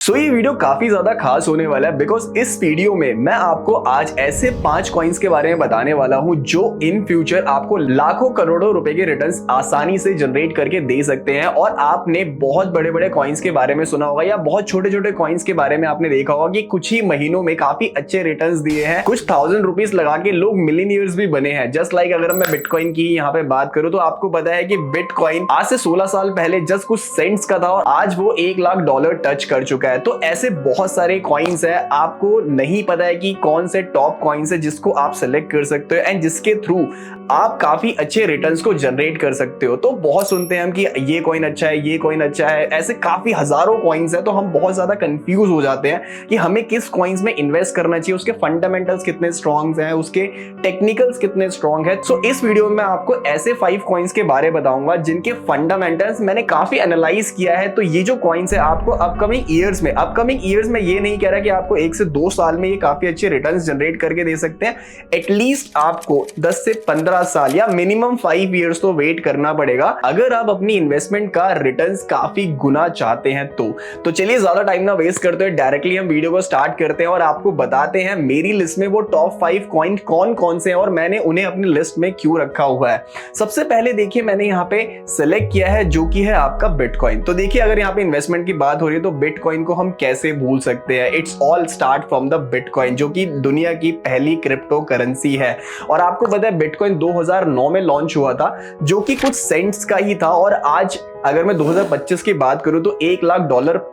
ये वीडियो काफी ज्यादा खास होने वाला है बिकॉज इस वीडियो में मैं आपको आज ऐसे 5 कॉइन्स के बारे में बताने वाला हूं जो इन फ्यूचर आपको लाखों करोड़ों रुपए के रिटर्न्स आसानी से जनरेट करके दे सकते हैं। और आपने बहुत बड़े बड़े कॉइन्स के बारे में सुना होगा या बहुत छोटे छोटे कॉइन्स के बारे में आपने देखा होगा कि कुछ ही महीनों में काफी अच्छे रिटर्न्स दिए हैं। कुछ ₹1000 लगा के लोग मिलियनियर्स भी बने हैं। जस्ट लाइक अगर मैं बिटकॉइन की यहाँ पे बात करूं तो आपको पता है कि बिटकॉइन आज से 16 साल पहले जस्ट कुछ सेंट्स का था और आज वो $1 लाख टच कर चुका है। तो ऐसे बहुत सारे कॉइन्स है, आपको नहीं पता है कि कौन से टॉप कॉइन्स है जिसको आप सेलेक्ट कर सकते हो एंड जिसके थ्रू आप काफी अच्छे रिटर्न्स को जनरेट कर सकते हो। तो बहुत सुनते हैं हम कि ये कॉइन अच्छा है, ये कॉइन अच्छा है, ऐसे काफी हजारों कॉइन्स है। तो हम बहुत ज्यादा कंफ्यूज हो जाते हैं कि हमें किस कॉइन्स में इन्वेस्ट करना चाहिए, उसके फंडामेंटल्स कितने स्ट्रॉन्ग हैं, उसके टेक्निकल्स कितने स्ट्रॉन्ग है। सो इस वीडियो में मैं आपको ऐसे 5 कॉइन्स के बारे में बताऊंगा जिनके फंडामेंटल्स मैंने काफी एनालाइज किया है। तो ये जो कॉइन्स है आपको अपकमिंग ईयर्स में ये नहीं कह रहा कि आपको 1 से 2 साल में ये काफी अच्छे रिटर्न्स जनरेट करके दे सकते हैं। एटलीस्ट आपको 10 से 15 साल या मिनिमम 5 इयर्स तो वेट करना पड़ेगा अगर आप अपनी इन्वेस्टमेंट का रिटर्न्स काफी गुना चाहते हैं। तो चलिए ज्यादा टाइम ना वेस्ट करते हुए डायरेक्टली हम वीडियो को स्टार्ट करते हैं और आपको बताते हैं मेरी लिस्ट में वो टॉप 5 कॉइन कौन कौन से हैं और मैंने उन्हें अपनी लिस्ट में क्यों रखा हुआ है। सबसे पहले देखिए मैंने यहाँ पे सिलेक्ट किया है जो कि है आपका बिटकॉइन। तो देखिए अगर यहाँ पे इन्वेस्टमेंट की बात हो रही है तो बिटकॉइन को हम कैसे भूल सकते हैं। It's all start from the bitcoin जो कि दुनिया की पहली क्रिप्टो करेंसी है। और आपको पता है बिटकॉइन 2009 में लॉन्च हुआ था जो कि कुछ सेंट्स का ही था और आज अगर मैं 2025 की बात करूं तो $1 लाख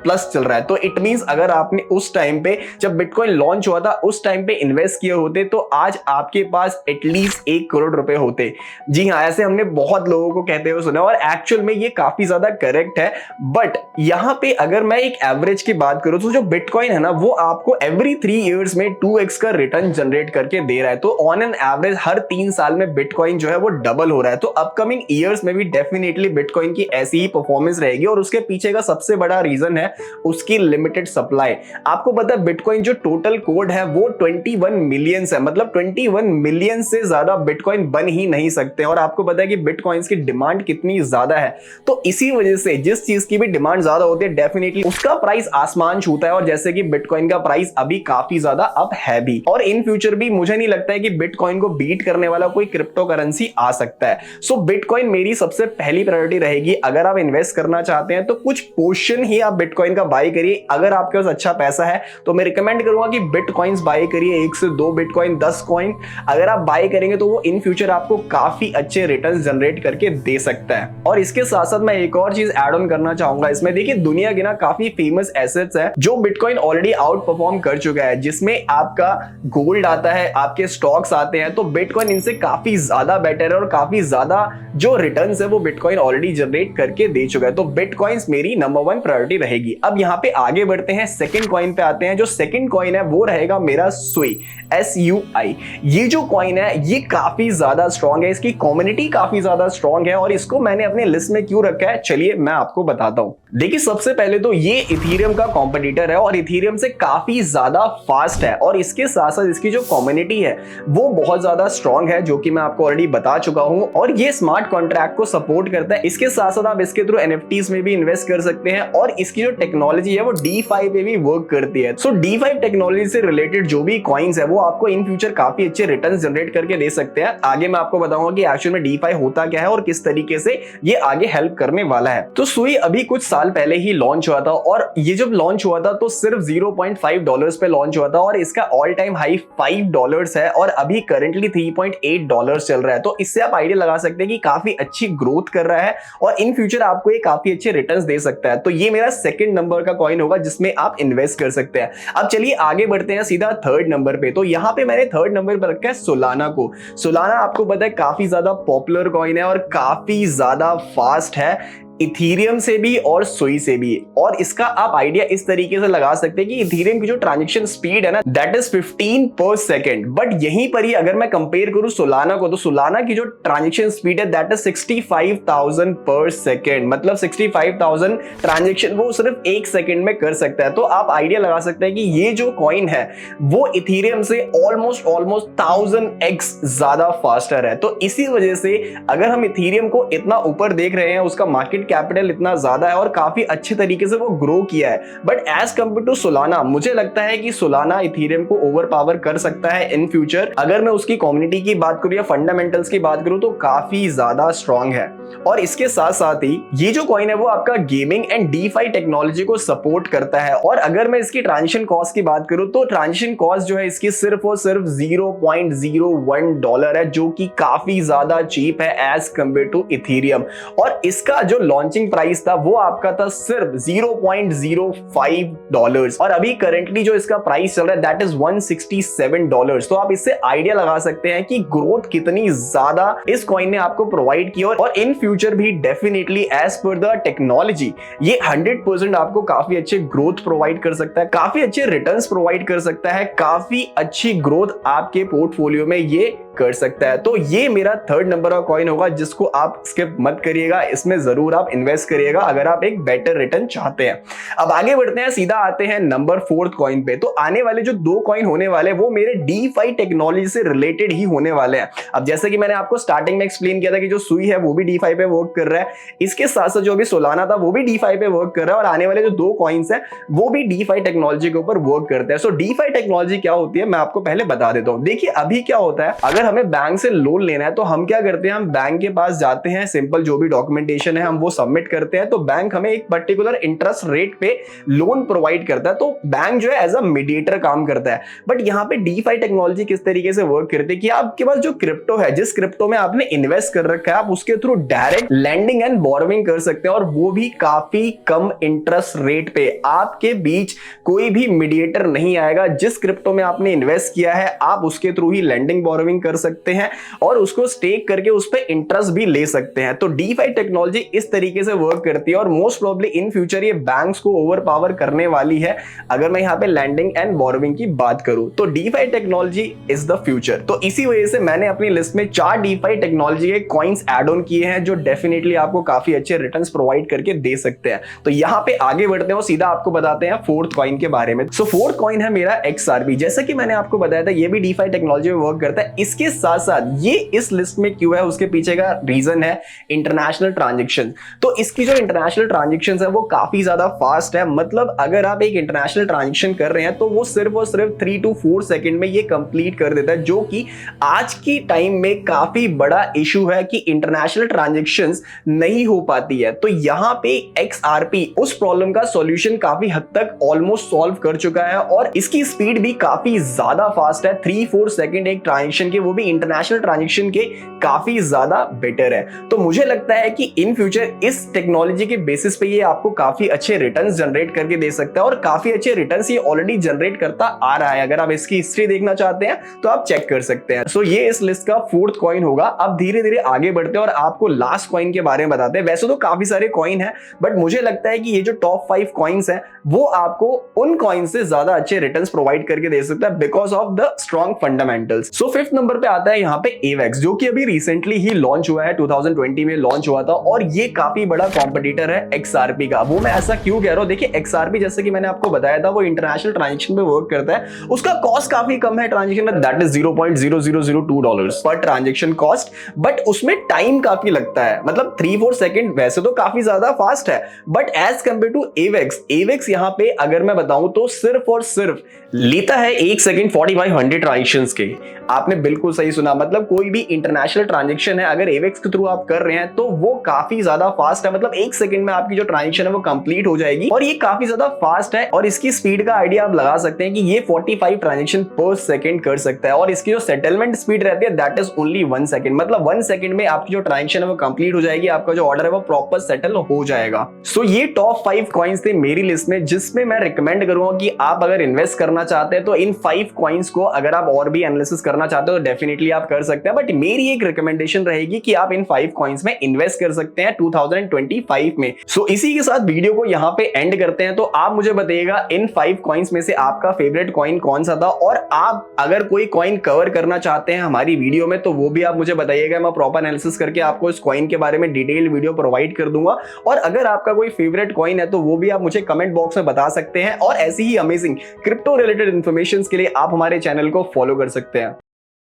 प्लस चल रहा है। तो इट मींस अगर आपने उस टाइम पे जब बिटकॉइन लॉन्च हुआ था उस टाइम पे इन्वेस्ट किए होते तो आज आपके पास एटलीस्ट 1 करोड़ रुपए होते। जी हाँ, ऐसे हमने बहुत लोगों को कहते हुए सुना और एक्चुअल में ये काफी ज्यादा करेक्ट है। बट यहाँ पे अगर मैं एक एवरेज की बात करूं तो जो बिटकॉइन है ना वो आपको एवरी 3 इयर्स में 2x का रिटर्न जनरेट करके दे रहा है। तो ऑन एन एवरेज हर 3 साल में बिटकॉइन जो है वो डबल हो रहा है। तो अपकमिंग ईयर्स में भी डेफिनेटली बिटकॉइन की ऐसी ही परफॉर्मेंस रहेगी और उसके पीछे का सबसे बड़ा रीजन है उसकी लिमिटेड सप्लाई। आपको पता है बिटकॉइन जो टोटल कोड है वो 21 मिलियन है, मतलब 21 मिलियन से ज्यादा बिटकॉइन बन ही नहीं सकते। और आपको पता है कि बिटकॉइंस की डिमांड कितनी ज्यादा है। तो इसी वजह से जिस चीज की भी डिमांड ज्यादा होती है डेफिनेटली उसका प्राइस आसमान छूता है। और जैसे कि बिटकॉइन का प्राइस अभी काफी ज्यादा अप है भी और इन फ्यूचर भी मुझे नहीं लगता है कि बिटकॉइन को बीट करने वाला कोई क्रिप्टो करेंसी आ सकता है। सो बिटकॉइन मेरी सबसे पहली प्रायोरिटी रहेगी। अगर आप इन्वेस्ट करना चाहते हैं तो कुछ पोर्शन ही आप बिटकॉइन का बाय करिए। अगर आपके पास अच्छा पैसा है तो मैं रिकमेंड करूंगा कि बिटकॉइंस बाय करिए, 1 से 2 बिटकॉइन, 10 कॉइन अगर आप बाय करेंगे तो वो इन फ्यूचर आपको काफी अच्छे रिटर्न्स जनरेट करके दे सकता है। और इसके साथ साथ मैं एक और चीज ऐड ऑन करना चाहूंगा इसमें। देखिए दुनिया के ना काफी फेमस एसेट्स है जो बिटकॉइन ऑलरेडी आउट परफॉर्म कर चुका है, जिसमें आपका गोल्ड आता है, आपके स्टॉक्स आते हैं। तो बिटकॉइन इनसे काफी ज्यादा बेटर है और काफी ज्यादा जो रिटर्न्स है वो बिटकॉइन ऑलरेडी जनरेट करके दे चुका है। तो बिटकॉइंस मेरी नंबर 1 प्रायोरिटी रहेगी। अब यहाँ पे आगे बढ़ते हैं, सेकंड कॉइन पे आते हैं। जो सेकंड कॉइन है वो रहेगा मेरा SUI, SUI। ये जो कॉइन है ये काफी ज्यादा स्ट्रॉन्ग है, इसकी कम्युनिटी काफी ज्यादा स्ट्रॉन्ग है और इसको मैंने अपने लिस्ट में क्यों रखा है चलिए मैं आपको बताता हूं। देखिए सबसे पहले तो ये इथेरियम का कॉम्पिटिटर है और इथेरियम से काफी ज्यादा फास्ट है और इसके साथ साथ इसकी जो कम्युनिटी है वो बहुत ज्यादा स्ट्रॉन्ग है जो कि मैं आपको ऑलरेडी बता चुका हूं। और ये स्मार्ट कॉन्ट्रैक्ट को सपोर्ट करता है। इसके साथ साथ आप इसके थ्रू NFTs में भी इन्वेस्ट कर सकते हैं और इसकी जो टेक्नोलॉजी है वो DeFi पे भी वर्क करती है। सो DeFi टेक्नोलॉजी से रिलेटेड जो भी कॉइन्स है वो आपको इन फ्यूचर काफी अच्छे रिटर्न्स जनरेट करके दे सकते हैं। आगे मैं आपको बताऊंगा कि एक्चुअल में DeFi होता क्या है और किस तरीके से ये आगे हेल्प करने वाला है। तो SUI अभी कुछ साल पहले ही लॉन्च हुआ था और ये जब लॉन्च हुआ था तो सिर्फ $0.5 पे लॉन्च हुआ था और इसका ऑल टाइम हाई $5 है और अभी करंटली $3.8 चल रहा है। तो इससे आप आइडिया लगा सकते हैं कि काफी अच्छी ग्रोथ कर रहा है और इन फ्यूचर आपको ये काफी अच्छे रिटर्न्स दे सकता है। तो ये मेरा सेकंड नंबर का कॉइन होगा जिसमें आप इन्वेस्ट कर सकते हैं। अब चलिए आगे बढ़ते हैं सीधा थर्ड नंबर पे। तो यहाँ पे मैंने थर्ड नंबर पर रखा है सोलाना को। सोलाना आपको पता है काफी ज्यादा पॉपुलर कॉइन है और काफी ज्यादा फास्ट है इथेरियम से भी और SUI से भी। और इसका आप आइडिया इस तरीके से लगा सकते हैं कि इथेरियम की जो ट्रांजैक्शन स्पीड है ना दैट इज 15 पर सेकंड। बट यहीं पर ही अगर मैं कंपेयर करूं सोलाना को तो सोलाना की जो ट्रांजैक्शन स्पीड है दैट इज 65,000 पर सेकंड, मतलब 65,000 ट्रांजैक्शन वो सिर्फ 1 सेकंड में कर सकता है। तो आप आइडिया लगा सकते हैं कि ये जो कॉइन है वो इथेरियम से ऑलमोस्ट 1000x ज्यादा फास्टर है। तो इसी वजह से अगर हम इथेरियम को इतना ऊपर देख रहे हैं, उसका मार्केट मार्केट कैपिटल इतना ज्यादा है और काफी अच्छे तरीके से वो ग्रो किया है, but as compare to Solana मुझे लगता है कि सोलाना इथेरियम को ओवर पावर कर सकता है इन फ्यूचर। अगर मैं उसकी कम्युनिटी की बात करूं या फंडामेंटल्स की बात करूं तो काफी ज्यादा स्ट्रांग है। और इसके साथ साथ ही ये जो कॉइन है वो आपका गेमिंग एंड डीफाई टेक्नोलॉजी को सपोर्ट करता है। और अगर मैं इसकी ट्रांजेक्शन कॉस्ट की बात करूं तो ट्रांजेक्शन कॉस्ट जो है इसकी सिर्फ और सिर्फ $0.01 है, जो कि काफी ज्यादा चीप है एज कंपेयर टू इथेरियम। और इसका जो लॉन्चिंग प्राइस था वो आपका था सिर्फ $0.05 और अभी करंटली जो इसका प्राइस चल रहा है दैट इज $167। तो आप इससे आइडिया लगा सकते हैं कि ग्रोथ कितनी ज्यादा इस कॉइन ने आपको प्रोवाइड की और इन फ्यूचर भी definitely as per the technology ये 100% आपको काफी अच्छे ग्रोथ प्रोवाइड कर सकता है, काफी अच्छे रिटर्न्स प्रोवाइड कर सकता है, काफी अच्छी ग्रोथ आपके पोर्टफोलियो में ये कर सकता है। तो ये मेरा थर्ड नंबर का कॉइन होगा जिसको आप स्किप मत करिएगा, इसमें जरूर आप इन्वेस्ट करिएगा अगर आप एक बेटर रिटर्न चाहते हैं। अब आगे बढ़ते हैं, सीधा आते हैं नंबर फोर्थ कॉइन पे। तो आने वाले जो दो कॉइन होने वाले वो मेरे डीफाई टेक्नोलॉजी से रिलेटेड ही होने वाले हैं। अब जैसे कि मैंने आपको स्टार्टिंग में एक्सप्लेन किया था कि जो सुई है वो भी डीफाई पे वर्क कर रहा है, इसके साथ साथ जो अभी सोलाना था वो भी डीफाई पे वर्क कर रहा है, और आने वाले जो दो कॉइन्स हैं वो भी डीफाई टेक्नोलॉजी के ऊपर वर्क करते हैं। सो डीफाई टेक्नोलॉजी क्या होती है मैं आपको पहले बता देता हूं। देखिए अभी क्या होता है, अगर हमें बैंक से लोन लेना है तो हम क्या करते हैं, हम बैंक के पास जाते हैं, सिंपल जो भी डॉक्यूमेंटेशन है हम वो सबमिट करते हैं, तो बैंक हमें एक पर्टिकुलर इंटरेस्ट रेट पे लोन प्रोवाइड करता है। तो बैंक जो है एज अ मीडिएटर काम करता है। बट यहाँ पे डीफाई टेक्नोलॉजी किस तरीके से वर्क करती है कि आपके पास जो क्रिप्टो है, जिस क्रिप्टो में आपने इन्वेस्ट कर रखा है, आप उसके through direct landing and borrowing कर सकते हैं, और वो भी काफी कम इंटरेस्ट रेट पे। आपके बीच कोई भी मीडिएटर नहीं आएगा, जिस क्रिप्टो में आपने इन्वेस्ट किया है आप उसके थ्रू ही लैंडिंग बोरोविंग कर सकते हैं और उसको स्टेक करके उस पे इंटरेस्ट भी ले सकते हैं। तो डीफाई टेक्नोलॉजी इस तरीके से वर्क करती है और मोस्ट प्रोबेबली इन फ्यूचर ये बैंक्स को ओवर पावर करने वाली है। अगर मैं यहाँ पे लैंडिंग एंड बोरोविंग की बात करूं तो DeFi technology is the future. तो इसी वजह से मैंने अपनी लिस्ट में 4 डीफाई टेक्नोलॉजी के कॉइन्स ऐड ऑन किए हैं जो डेफिनेटली आपको काफी अच्छे रिटर्न्स प्रोवाइड करके दे सकते हैं। तो यहाँ पे आगे बढ़ते हैं और सीधा आपको बताते हैं फोर्थ कॉइन के बारे में। सो फोर्थ कॉइन है मेरा XRP। जैसा कि मैंने आपको बताया था ये भी डीफाई टेक्नोलॉजी में वर्क करता है। इसके साथ साथ ये इस लिस्ट में क्यों है उसके पीछे का रीजन है इंटरनेशनल ट्रांजैक्शन। तो इसकी जो इंटरनेशनल ट्रांजैक्शंस है वो काफी ज्यादा फास्ट है। मतलब अगर आप एक इंटरनेशनल ट्रांजैक्शन कर रहे हैं तो वो सिर्फ और सिर्फ 3 to 4 सेकंड में ये कंप्लीट कर देता है, जो कि आज की टाइम में काफी बड़ा इशू है कि इंटरनेशनल ट्रांजैक्शंस नहीं हो पाती है। तो यहां पे XRP उस प्रॉब्लम का सॉल्यूशन काफी हद तक ऑलमोस्ट सॉल्व कर चुका है और इसकी स्पीड भी काफी ज्यादा फास्ट है। 3-4 सेकंड एक ट्रांजैक्शन के, वो भी इंटरनेशनल ट्रांजैक्शन के काफी ज्यादा बेटर है। तो मुझे लगता है कि इन फ्यूचर इस टेक्नोलॉजी के बेसिस पे ये आपको काफी अच्छे रिटर्न्स जनरेट करके दे सकता है और काफी अच्छे रिटर्न्स ये ऑलरेडी जनरेट करता आ रहा है। अगर आप इसकी हिस्ट्री देखना चाहते हैं तो आप चेक कर सकते हैं। सो ये इस लिस्ट का फोर्थ कॉइन होगा। अब धीरे धीरे आगे बढ़ते हैं और आपको लास्ट कॉइन के बारे में बताते हैं। वैसे तो काफी सारे कॉइन है बट मुझे लगता है कि ये जो टॉप 5 कॉइन्स हैं वो आपको उन कॉइन से ज्यादा अच्छे रिटर्न्स प्रोवाइड करके दे सकता है because of the strong fundamentals. So fifth number पे आता है यहाँ पे AVAX, जो कि अभी रिसेंटली ही लॉन्च हुआ है, 2020 में लॉन्च हुआ था और ये काफी बड़ा कॉम्पिटिटर है XRP का। वो मैं ऐसा क्यों कह रहा हूं, देखिए XRP जैसे कि मैंने आपको बताया था वो इंटरनेशनल ट्रांजैक्शन पे वर्क करता है। उसका कॉस्ट काफी कम है ट्रांजैक्शन में, दैट इज $0.0002 पर ट्रांजैक्शन कॉस्ट, बट उसमें टाइम काफी लगता है। मतलब 3-4 सेकंड वैसे तो काफी ज्यादा फास्ट है but as compare to AVAX यहाँ पे अगर मैं बताऊं तो सिर्फ और सिर्फ लेता है 1 सेकंड 4500 ट्रांजैक्शंस के। आपने बिल्कुल सही सुना, मतलब कोई भी इंटरनेशनल ट्रांजैक्शन है अगर AVAX के थ्रू आप कर रहे हैं तो वो काफी ज्यादा फास्ट है। मतलब 1 सेकंड में आपकी जो ट्रांजैक्शन है वो कंप्लीट हो जाएगी और ये काफी ज्यादा फास्ट है। और इसकी स्पीड का आइडिया आप लगा सकते हैं कि ये 45 ट्रांजैक्शन पर सेकंड कर सकता है और इसकी जो सेटलमेंट स्पीड रहती है दैट इज ओनली 1 सेकंड। मतलब 1 सेकंड में आपकी जो ट्रांजैक्शन है वो कंप्लीट हो जाएगी, आपका जो ऑर्डर है वो प्रॉपर सेटल हो जाएगा। सो ये टॉप 5 कॉइन्स थे मेरी लिस्ट में, जिसमें मैं रिकमेंड करूंगा कि आप अगर इन्वेस्ट करना चाहते हैं तो इन 5 कॉइन्स को अगर आप और भी एनालिसिस करना चाहते हो तो डेफिनेटली आप कर सकते हैं। बट मेरी एक रिकमेंडेशन रहेगी कि आप इन 5 कॉइन्स में इन्वेस्ट कर सकते हैं 2025 में। सो इसी के साथ वीडियो को यहां पे एंड करते हैं। तो आप मुझे बताइएगा इन 5 कॉइन्स में से आपका फेवरेट कॉइन कौन सा था, और आप अगर कोई कॉइन कवर करना चाहते हैं हमारी वीडियो में तो वो भी आप मुझे बताइएगा। मैं प्रॉपर एनालिसिस करके आपको इस कॉइन के बारे में डिटेल वीडियो प्रोवाइड कर दूंगा। और अगर आपका कोई फेवरेट कॉइन है तो वो भी आप मुझे कमेंट बॉक्स में बता सकते हैं। और ऐसी ही अमेजिंग क्रिप्टो रिलेटेड इंफॉर्मेशन के लिए आप हमारे चैनल को फॉलो कर सकते हैं।